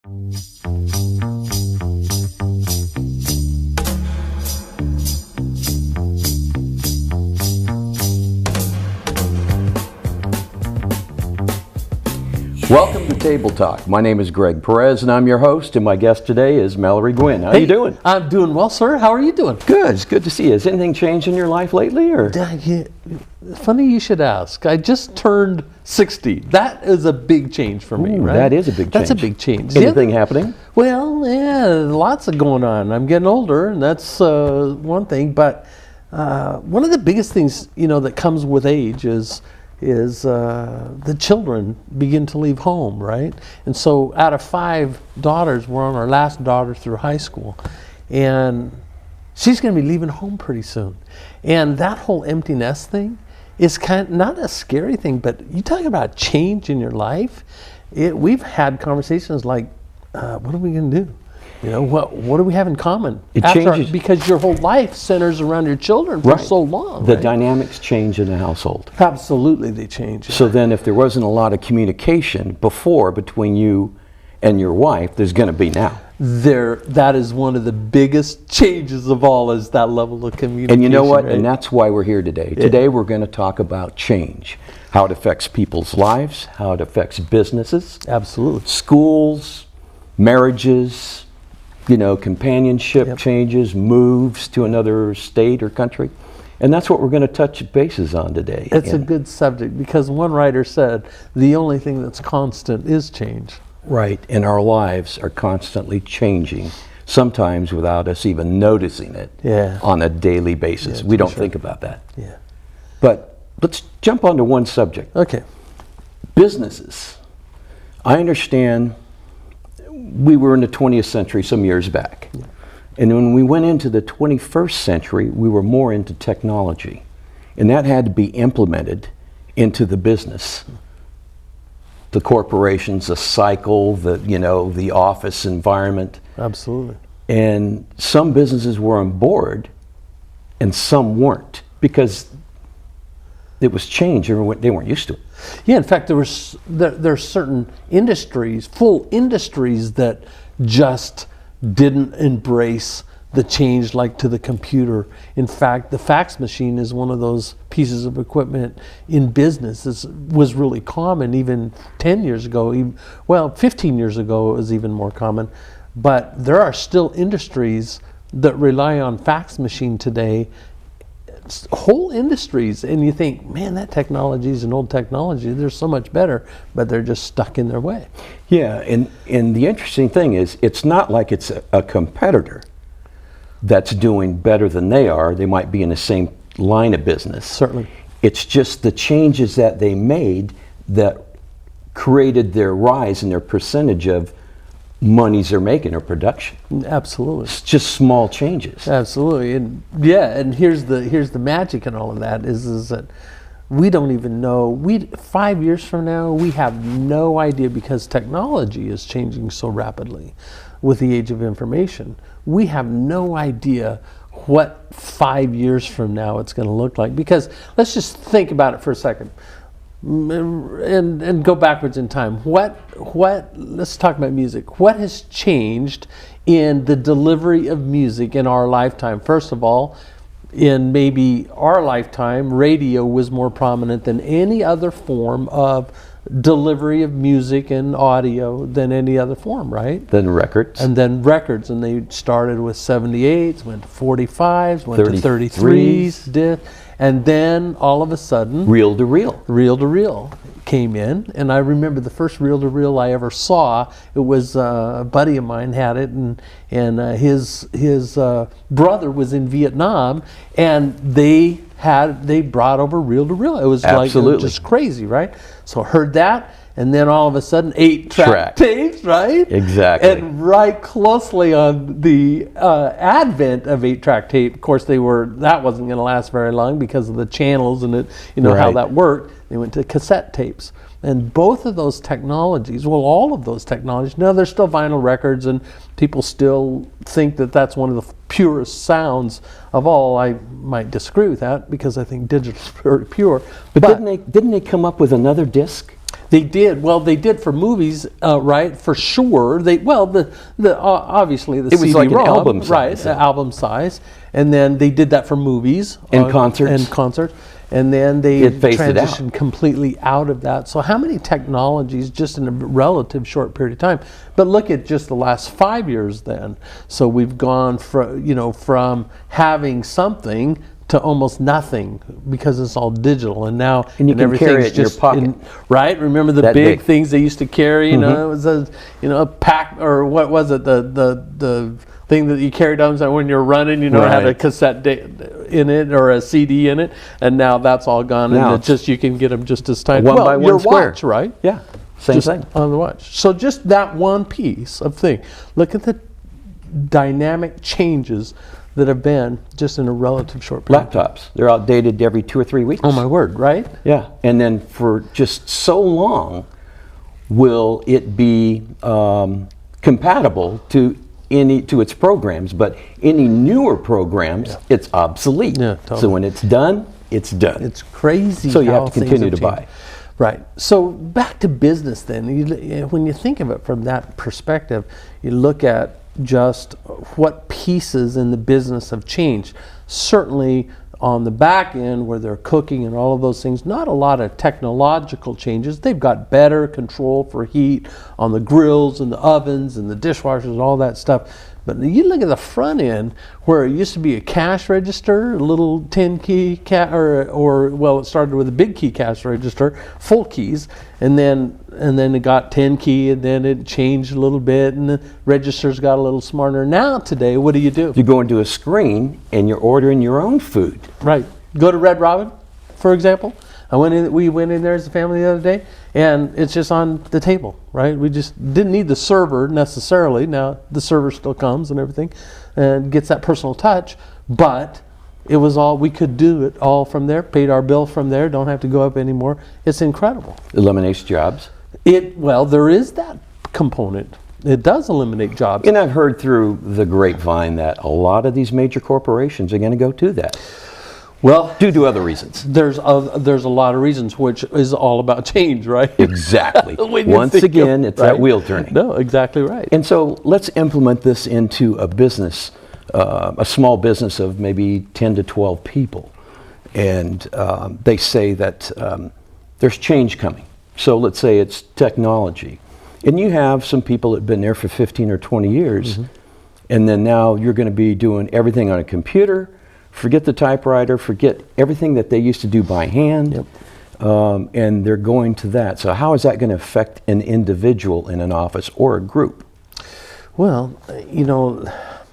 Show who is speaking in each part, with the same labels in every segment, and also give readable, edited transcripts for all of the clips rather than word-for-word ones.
Speaker 1: Welcome to Table Talk. My name is Greg Perez, and I'm your host, and my guest today is Mallory Gwynn. How are you doing?
Speaker 2: I'm doing well, sir. How are you doing?
Speaker 1: Good. It's good to see you. Has anything changed in your life lately? Or?
Speaker 2: Yeah, funny you should ask. I just turned 60. That is a big change for me, right?
Speaker 1: That is a big change.
Speaker 2: That's a big change.
Speaker 1: Anything happening?
Speaker 2: Well, yeah, lots of going on. I'm getting older, and that's one thing. But one of the biggest things, that comes with age is the children begin to leave home, right? And so out of 5 daughters, we're on our last daughter through high school. And she's going to be leaving home pretty soon. And that whole empty nest thing is kind of not a scary thing, but you talk about change in your life. We've had conversations like, what are we going to do? What do we have in common?
Speaker 1: It changes
Speaker 2: because your whole life centers around your children for so long.
Speaker 1: The dynamics change in the household.
Speaker 2: Absolutely, they change.
Speaker 1: So then if there wasn't a lot of communication before between you and your wife, there's going to be now.
Speaker 2: That is one of the biggest changes of all, is that level of communication.
Speaker 1: And you know what?
Speaker 2: Right?
Speaker 1: And that's why we're here today. Yeah. Today we're going to talk about change, how it affects people's lives, how it affects businesses.
Speaker 2: Absolutely.
Speaker 1: Schools, marriages, companionship changes, moves to another state or country. And that's what we're going to touch bases on today.
Speaker 2: It's a good subject, because one writer said, the only thing that's constant is change.
Speaker 1: Right, and our lives are constantly changing, sometimes without us even noticing it on a daily basis. We don't think about that.
Speaker 2: Yeah.
Speaker 1: But let's jump onto one subject.
Speaker 2: Okay.
Speaker 1: Businesses. I understand we were in the 20th century some years back. Yeah. And when we went into the 21st century, we were more into technology. And that had to be implemented into the business. The corporations, the cycle, the office environment.
Speaker 2: Absolutely.
Speaker 1: And some businesses were on board and some weren't, because it was change. They weren't used to it.
Speaker 2: Yeah, in fact, there are certain industries, full industries, that just didn't embrace the change, like to the computer. In fact, the fax machine is one of those pieces of equipment in business that was really common even 10 years ago. 15 years ago it was even more common. But there are still industries that rely on fax machine today, whole industries, and you think, man, that technology is an old technology. They're so much better, but they're just stuck in their way.
Speaker 1: Yeah, and the interesting thing is, it's not like it's a competitor that's doing better than they are. They might be in the same line of business.
Speaker 2: Certainly.
Speaker 1: It's just the changes that they made that created their rise in their percentage of monies they're making or production.
Speaker 2: Absolutely.
Speaker 1: It's just small changes.
Speaker 2: Absolutely. And here's the magic in all of that is that we don't even know. 5 years from now, we have no idea, because technology is changing so rapidly with the age of information. We have no idea what 5 years from now it's going to look like, because let's just think about it for a second. And go backwards in time. Let's talk about music. What has changed in the delivery of music in our lifetime? First of all, in maybe our lifetime, radio was more prominent than any other form of delivery of music and audio than any other form, right?
Speaker 1: Then records.
Speaker 2: And then records, and they started with 78s, went to 45s, went to 33s, and then all of a sudden,
Speaker 1: reel to reel
Speaker 2: came in. And I remember the first reel to reel I ever saw. It was a buddy of mine had it, and his brother was in Vietnam, and they brought over reel to reel. It was like just crazy, right? So I heard that, and then all of a sudden 8-track tapes, right?
Speaker 1: Exactly.
Speaker 2: And right closely on the advent of 8-track tape, of course that wasn't going to last very long because of the channels and how that worked. They went to cassette tapes. And both of those technologies, all of those technologies, now there's still vinyl records, and people still think that that's one of the purest sounds of all. I might disagree with that, because I think digital is very pure.
Speaker 1: But didn't they come up with another disc?
Speaker 2: They did. Well, they did for movies, right? For sure. Obviously the
Speaker 1: It was like an
Speaker 2: CD-ROM,
Speaker 1: album size,
Speaker 2: right?
Speaker 1: then.
Speaker 2: Album size, and then they did that for movies
Speaker 1: And concerts.
Speaker 2: and then they
Speaker 1: It phased it out.
Speaker 2: transitioned completely out of that. So how many technologies just in a relative short period of time? But look at just the last 5 years then. So we've gone from having something to almost nothing because it's all digital, and now
Speaker 1: And you can carry
Speaker 2: everything's
Speaker 1: it in your
Speaker 2: just
Speaker 1: pocket.
Speaker 2: right? Remember the
Speaker 1: That
Speaker 2: big
Speaker 1: big.
Speaker 2: things they used to carry? You know, it was a pack, or what was it? The thing that you carried on when you're running. You know, it had a
Speaker 1: Right.
Speaker 2: cassette in it or a CD in it, and now that's all gone.
Speaker 1: Now
Speaker 2: And you can get them just as tight.
Speaker 1: One by one
Speaker 2: your
Speaker 1: square.
Speaker 2: watch, right?
Speaker 1: Yeah, same
Speaker 2: Just
Speaker 1: thing.
Speaker 2: on the watch. So just that one piece of thing. Look at the dynamic changes that have been just in a relative short period.
Speaker 1: Laptops, they're outdated every 2 or 3 weeks.
Speaker 2: Oh my word, right?
Speaker 1: Yeah, and then for just so long will it be compatible to its programs, but any newer programs, it's obsolete.
Speaker 2: Yeah, totally.
Speaker 1: So when it's done, it's done.
Speaker 2: It's crazy.
Speaker 1: So you
Speaker 2: how
Speaker 1: have to
Speaker 2: things
Speaker 1: continue to
Speaker 2: changed.
Speaker 1: buy.
Speaker 2: Right. So back to business then. When you think of it from that perspective, you look at just what pieces in the business have changed. Certainly on the back end where they're cooking and all of those things, not a lot of technological changes. They've got better control for heat on the grills and the ovens and the dishwashers and all that stuff. But you look at the front end where it used to be a cash register, a little 10 key, it started with a big key cash register, full keys, and then it got 10 key, and then it changed a little bit, and the registers got a little smarter. Now today, what do?
Speaker 1: You go into a screen and you're ordering your own food.
Speaker 2: Right. Go to Red Robin, for example. We went in there as a family the other day, and it's just on the table, right? We just didn't need the server necessarily. Now the server still comes and everything, and gets that personal touch, but it was all, we could do it all from there, paid our bill from there, don't have to go up anymore. It's incredible.
Speaker 1: Eliminates jobs.
Speaker 2: There is that component. It does eliminate jobs.
Speaker 1: And I've heard through the grapevine that a lot of these major corporations are going to go to that.
Speaker 2: Well,
Speaker 1: Due to other reasons.
Speaker 2: there's a lot of reasons, which is all about change, right?
Speaker 1: Exactly.
Speaker 2: When you
Speaker 1: Once
Speaker 2: think
Speaker 1: again,
Speaker 2: of-
Speaker 1: it's that
Speaker 2: right?
Speaker 1: wheel turning.
Speaker 2: No, exactly right.
Speaker 1: And so let's implement this into a business, a small business of maybe 10 to 12 people. And they say that there's change coming. So let's say it's technology. And you have some people that have been there for 15 or 20 years. And then now you're going to be doing everything on a computer. Forget the typewriter, forget everything that they used to do by hand. And they're going to that. So how is that going to affect an individual in an office or a group?
Speaker 2: Well,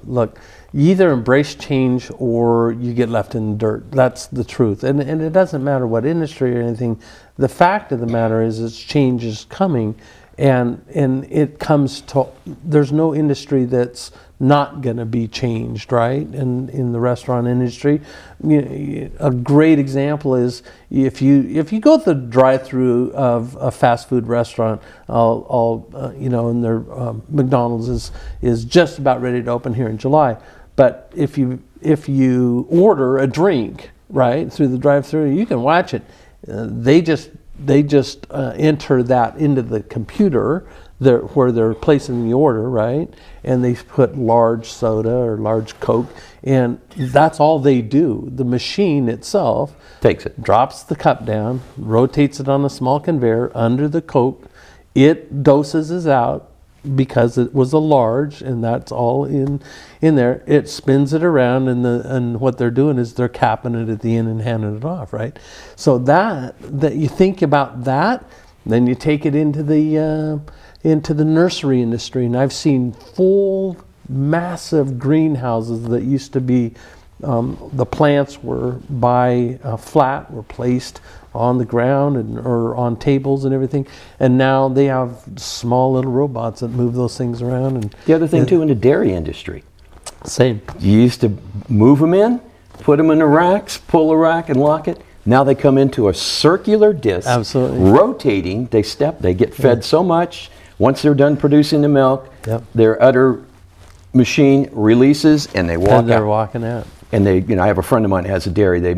Speaker 2: look, you either embrace change or you get left in the dirt. That's the truth. And it doesn't matter what industry or anything. The fact of the matter is change is coming, and it comes to, there's no industry that's not going to be changed, right? And in the restaurant industry, a great example is if you go to the drive-through of a fast food restaurant, and their McDonald's is just about ready to open here in July. But if you order a drink, right, through the drive-through, you can watch it. They just enter that into the computer where they're placing the order, right? And they put large soda or large Coke, and that's all they do. The machine itself
Speaker 1: Takes it.
Speaker 2: drops the cup down, rotates it on a small conveyor under the Coke. It doses it out because it was a large, and that's all in there. It spins it around, and what they're doing is they're capping it at the end and handing it off, right? So that you think about that, then you take it into the nursery industry, and I've seen full massive greenhouses that used to be the plants were flat, were placed on the ground or on tables and everything, and now they have small little robots that move those things around. And
Speaker 1: The other thing too in the dairy industry,
Speaker 2: same.
Speaker 1: you used to move them in, put them in the racks, pull the rack and lock it. Now they come into a circular disc,
Speaker 2: Absolutely.
Speaker 1: rotating, they get fed so much. Once they're done producing the milk,
Speaker 2: Yep.
Speaker 1: their udder machine releases and they walk
Speaker 2: And they're
Speaker 1: out.
Speaker 2: walking out.
Speaker 1: And I have a friend of mine that has a dairy. They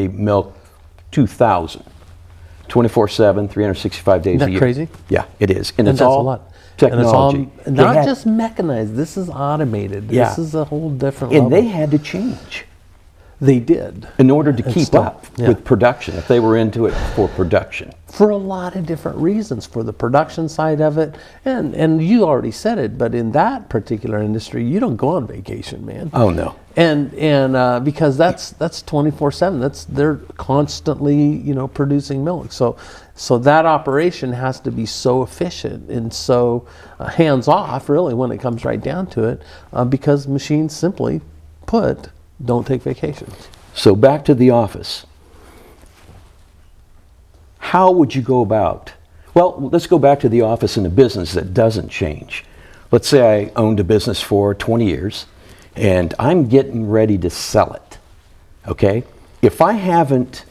Speaker 1: milk 2,000. 24/7, 365 days
Speaker 2: Isn't
Speaker 1: a
Speaker 2: that
Speaker 1: year.
Speaker 2: crazy?
Speaker 1: Yeah, it is. And
Speaker 2: And
Speaker 1: it's
Speaker 2: that's
Speaker 1: all
Speaker 2: a lot.
Speaker 1: technology.
Speaker 2: And it's all
Speaker 1: They
Speaker 2: not
Speaker 1: had-
Speaker 2: just mechanized. This is automated.
Speaker 1: Yeah.
Speaker 2: This is a whole different
Speaker 1: And
Speaker 2: level.
Speaker 1: they had to change
Speaker 2: They did.
Speaker 1: in order to
Speaker 2: And
Speaker 1: keep
Speaker 2: still,
Speaker 1: up
Speaker 2: yeah.
Speaker 1: with production, if they were into it for production.
Speaker 2: For a lot of different reasons, for the production side of it, and you already said it, but in that particular industry, you don't go on vacation, man.
Speaker 1: Oh, no.
Speaker 2: And because that's 24/7. They're constantly producing milk. So that operation has to be so efficient and so hands off, really, when it comes right down to it, because machines, simply put, don't take vacations.
Speaker 1: So back to the office. How would you go about? Well, let's go back to the office in a business that doesn't change. Let's say I owned a business for 20 years and I'm getting ready to sell it. Okay? If I haven't,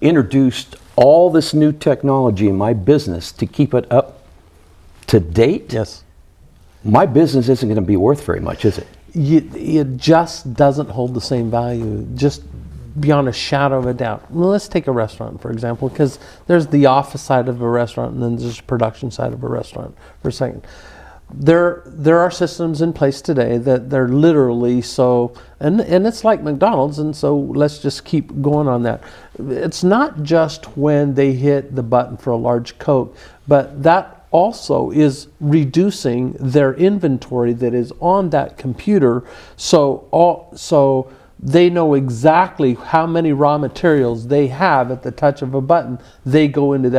Speaker 1: introduced all this new technology in my business to keep it up to date,
Speaker 2: Yes.
Speaker 1: my business isn't going to be worth very much, is it?
Speaker 2: It just doesn't hold the same value, just beyond a shadow of a doubt. Well, let's take a restaurant, for example, because there's the office side of a restaurant and then there's the production side of a restaurant for a second. There are systems in place today that they're literally so, and it's like McDonald's, and so let's just keep going on that. It's not just when they hit the button for a large Coke, but that also is reducing their inventory that is on that computer, so they know exactly how many raw materials they have at the touch of a button. They go into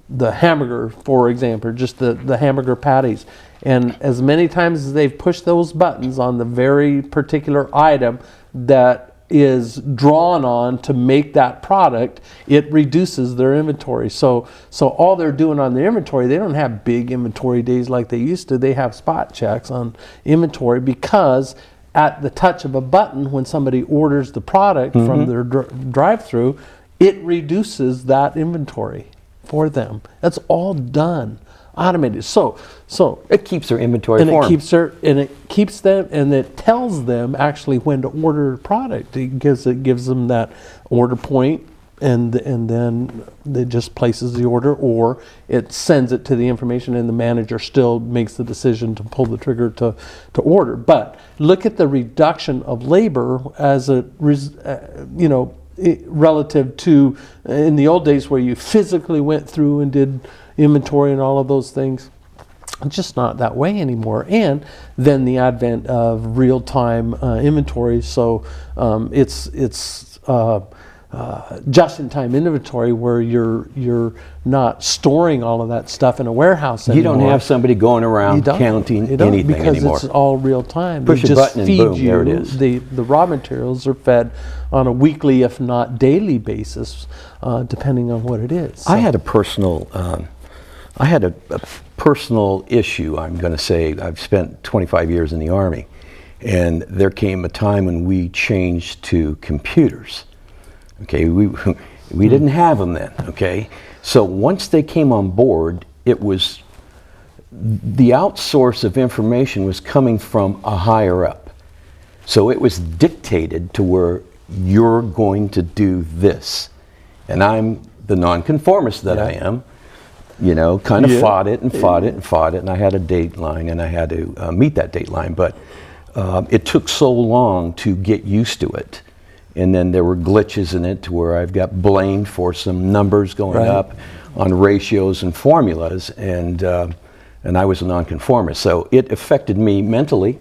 Speaker 2: the hamburger, for example, just the hamburger patties. And as many times as they've pushed those buttons on the very particular item that is drawn on to make that product, it reduces their inventory. So all they're doing on their inventory, they don't have big inventory days like they used to. They have spot checks on inventory because at the touch of a button, when somebody orders the product from their drive-through, it reduces that inventory for them. That's all done, automated. So
Speaker 1: It keeps their inventory
Speaker 2: and
Speaker 1: for
Speaker 2: it keeps them, and it tells them actually when to order a product. It gives them that order point, and then it just places the order, or it sends it to the information, and the manager still makes the decision to pull the trigger to order. But look at the reduction of labor as relative to in the old days where you physically went through and did inventory and all of those things. It's just not that way anymore. And then the advent of real-time inventory, so it's just-in-time inventory where you're not storing all of that stuff in a warehouse anymore.
Speaker 1: You don't have somebody going around counting anything
Speaker 2: because
Speaker 1: anymore.
Speaker 2: it's all real time.
Speaker 1: Push
Speaker 2: They
Speaker 1: a
Speaker 2: just
Speaker 1: button and
Speaker 2: feed
Speaker 1: boom,
Speaker 2: you.
Speaker 1: there it is.
Speaker 2: The raw materials are fed on a weekly, if not daily basis, depending on what it is.
Speaker 1: I had a personal, personal issue. I'm going to say I've spent 25 years in the Army, and there came a time when we changed to computers. Okay, we didn't have them then. Okay, so once they came on board, it was the outsource of information was coming from a higher up. So it was dictated to where you're going to do this, and I'm the nonconformist that I am. Kind of fought it, and I had a dateline, and I had to meet that dateline. But it took so long to get used to it. And then there were glitches in it to where I've got blamed for some numbers going up on ratios and formulas, and I was a nonconformist. So it affected me mentally,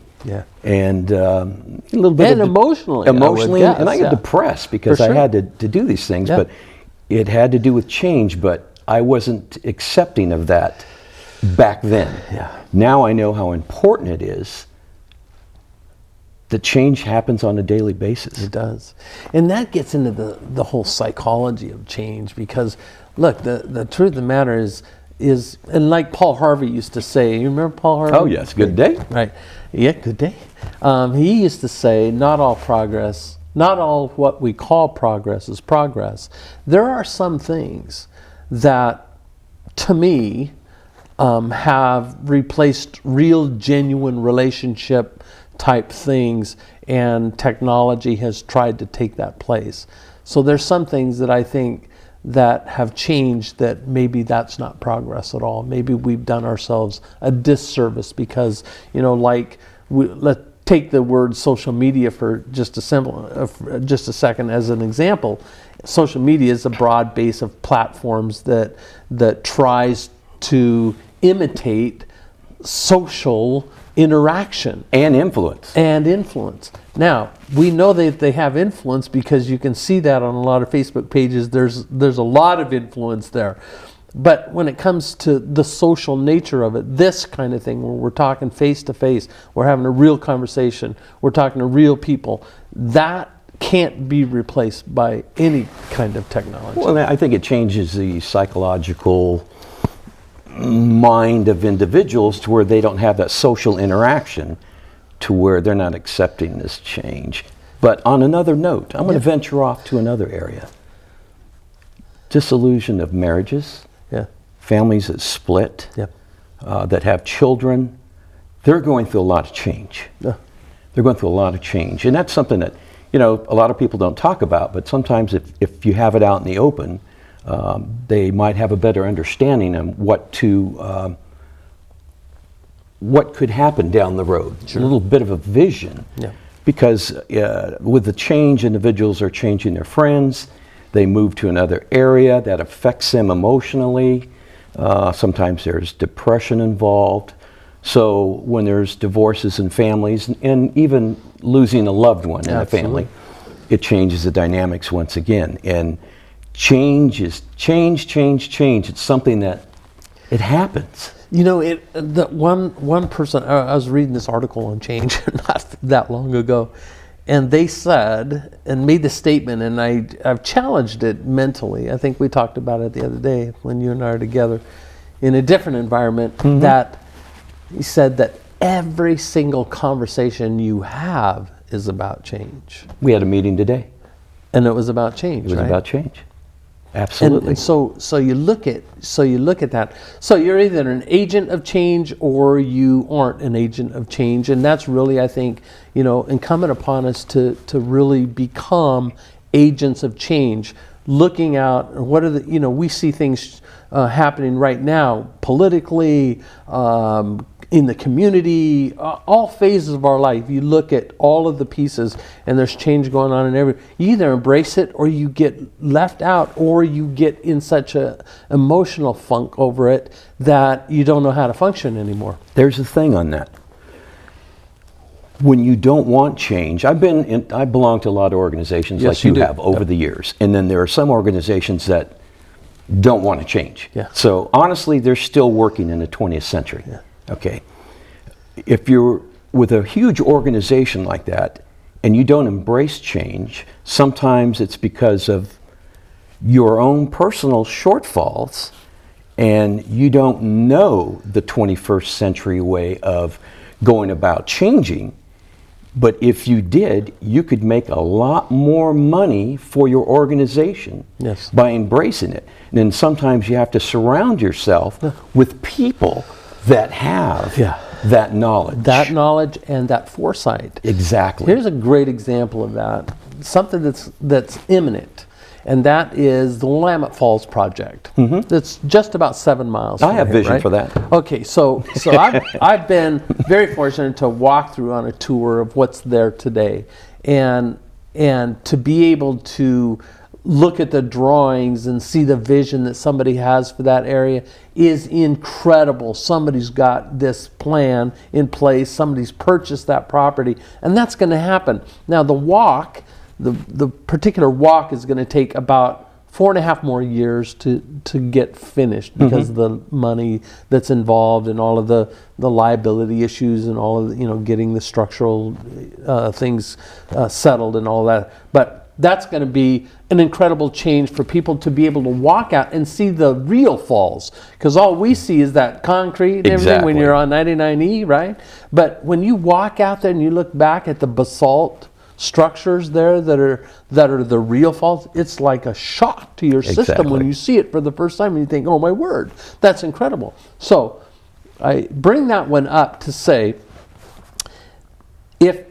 Speaker 1: and a little bit
Speaker 2: and emotionally.
Speaker 1: And I got depressed because I had to do these things. But it had to do with change, but I wasn't accepting of that back then. Now I know how important it is that change happens on a daily basis.
Speaker 2: It does. And that gets into the whole psychology of change, because look, the truth of the matter is, and like Paul Harvey used to say, you remember Paul Harvey?
Speaker 1: Oh yes, good day.
Speaker 2: Right. Yeah, good day. He used to say, not all what we call progress is progress. There are some things that, to me, have replaced real, genuine relationship type things, and technology has tried to take that place. So there's some things that I think that have changed that maybe that's not progress at all. Maybe we've done ourselves a disservice because, like let's take the word social media for just a second as an example. Social media is a broad base of platforms that tries to imitate social interaction
Speaker 1: And influence.
Speaker 2: Now, we know that they have influence because you can see that on a lot of Facebook pages. There's a lot of influence there. But when it comes to the social nature of it, this kind of thing where we're talking face to face, we're having a real conversation, we're talking to real people, that can't be replaced by any kind of technology.
Speaker 1: Well, I think it changes the psychological mind of individuals to where they don't have that social interaction, to where they're not accepting this change. But on another note, I'm going to venture off to another area. Disillusion of marriages, families that split, that have children, they're going through a lot of change. They're going through a lot of change. And that's something that, a lot of people don't talk about, but sometimes if you have it out in the open, they might have a better understanding of what could happen down the road. Sure. A little bit of a vision. Because with the change, individuals are changing their friends. They move to another area that affects them emotionally. Sometimes there's depression involved. So when there's divorces in families and even losing a loved one in a family, it changes the dynamics once again. And change. It's something that it happens.
Speaker 2: One person, I was reading this article on change not that long ago, and they said and made the statement, and I've challenged it mentally. I think we talked about it the other day when you and I are together in a different environment. That he said that every single conversation you have is about change.
Speaker 1: We had a meeting today,
Speaker 2: and it was about change.
Speaker 1: It was about change. Absolutely.
Speaker 2: And so you look at that. So you're either an agent of change or you aren't an agent of change, and that's really, I think, incumbent upon us to really become agents of change. Looking out, what are the we see things happening right now politically, in the community, all phases of our life. You look at all of the pieces and there's change going on in you either embrace it or you get left out, or you get in such a emotional funk over it that you don't know how to function anymore.
Speaker 1: There's a thing on that. When you don't want change, I belong to a lot of organizations like you have over the years. And then there are some organizations that don't want to change. So honestly, they're still working in the 20th century. Okay, if you're with a huge organization like that and you don't embrace change, sometimes it's because of your own personal shortfalls and you don't know the 21st century way of going about changing. But if you did, you could make a lot more money for your organization by embracing it. And then sometimes you have to surround yourself with people that have that knowledge.
Speaker 2: That knowledge and that foresight.
Speaker 1: Exactly.
Speaker 2: Here's a great example of that. Something that's imminent, and that is the Willamette Falls project. That's just about 7 miles from
Speaker 1: I have
Speaker 2: here,
Speaker 1: vision for that.
Speaker 2: Okay, so I've been very fortunate to walk through on a tour of what's there today, and to be able to look at the drawings and see the vision that somebody has for that area is incredible. Somebody's got this plan in place, somebody's purchased that property, and that's going to happen. Now the walk, the particular walk is going to take about 4.5 more years to get finished because of the money that's involved and all of the liability issues and all of the, getting the structural things settled and all that. But that's going to be an incredible change for people to be able to walk out and see the real falls, because all we see is that concrete and everything when you're on 99E, right? But when you walk out there and you look back at the basalt structures there that are the real falls, it's like a shock to your system when you see it for the first time and you think, oh my word, that's incredible. So I bring that one up to say, if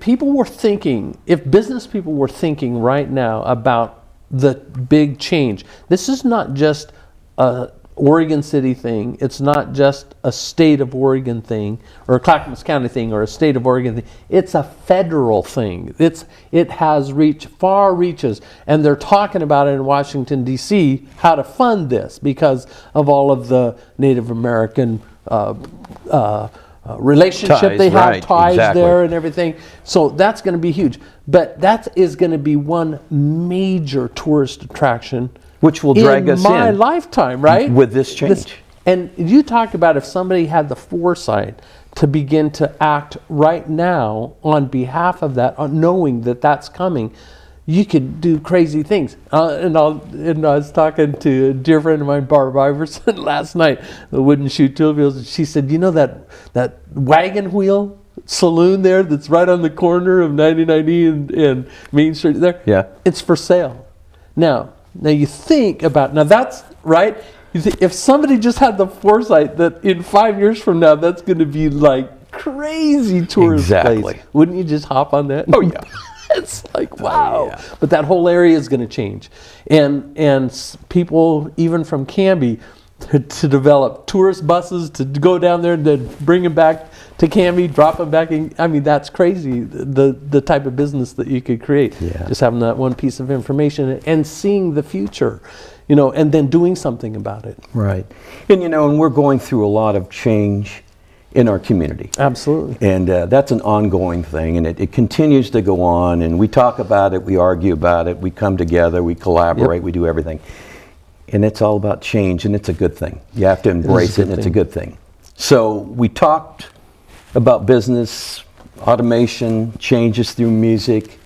Speaker 2: business people were thinking right now about the big change. This is not just a Oregon City thing. It's not just a state of Oregon thing, or a Clackamas County thing, or a state of Oregon thing. It's a federal thing. It has far reaches, and they're talking about it in Washington, D.C., how to fund this because of all of the Native American relationship
Speaker 1: Ties,
Speaker 2: they have,
Speaker 1: right,
Speaker 2: ties
Speaker 1: exactly.
Speaker 2: there and everything. So that's going to be huge. But that is going to be one major tourist attraction
Speaker 1: Which will drag us
Speaker 2: in my
Speaker 1: in
Speaker 2: lifetime, right?
Speaker 1: with this change.
Speaker 2: And you talk about if somebody had the foresight to begin to act right now on behalf of that, knowing that that's coming, you could do crazy things. And I was talking to a dear friend of mine, Barb Iverson, last night, the Wooden Shoe Tool Wheels, and she said, you know that wagon wheel saloon there that's right on the corner of 99E and Main Street there?
Speaker 1: Yeah.
Speaker 2: It's for sale. Now you think about, now that's, right? If somebody just had the foresight that in 5 years from now, that's going to be like crazy tourist
Speaker 1: Exactly.
Speaker 2: place, wouldn't you just hop on that?
Speaker 1: Oh, yeah.
Speaker 2: It's like, wow.
Speaker 1: Oh, yeah.
Speaker 2: But that whole area is going to change. And people, even from Canby, to develop tourist buses to go down there and then bring them back to Canby, drop them back in. I mean, that's crazy, the type of business that you could create.
Speaker 1: Yeah.
Speaker 2: Just having that one piece of information and seeing the future, and then doing something about it.
Speaker 1: Right. And and we're going through a lot of change in our community.
Speaker 2: Absolutely.
Speaker 1: And that's an ongoing thing, and it continues to go on, and we talk about it, we argue about it, we come together, we collaborate, we do everything. And it's all about change, and it's a good thing. You have to embrace it, and it's a good thing. So we talked about business, automation, changes through music,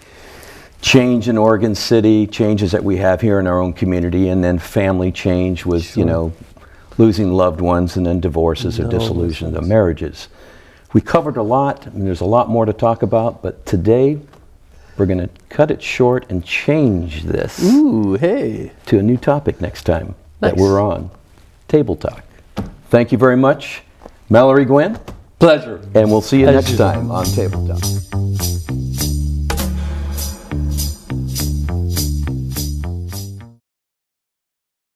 Speaker 1: change in Oregon City, changes that we have here in our own community, and then family change with, losing loved ones, and then divorces or dissolutions of marriages. We covered a lot, and there's a lot more to talk about, but today we're going to cut it short and change this
Speaker 2: Ooh, hey.
Speaker 1: to a new topic next time that
Speaker 2: Nice.
Speaker 1: we're on. Table Talk. Thank you very much, Mallory Gwen,
Speaker 2: Pleasure.
Speaker 1: and we'll see you
Speaker 2: As
Speaker 1: next
Speaker 2: usual.
Speaker 1: time on Table Talk.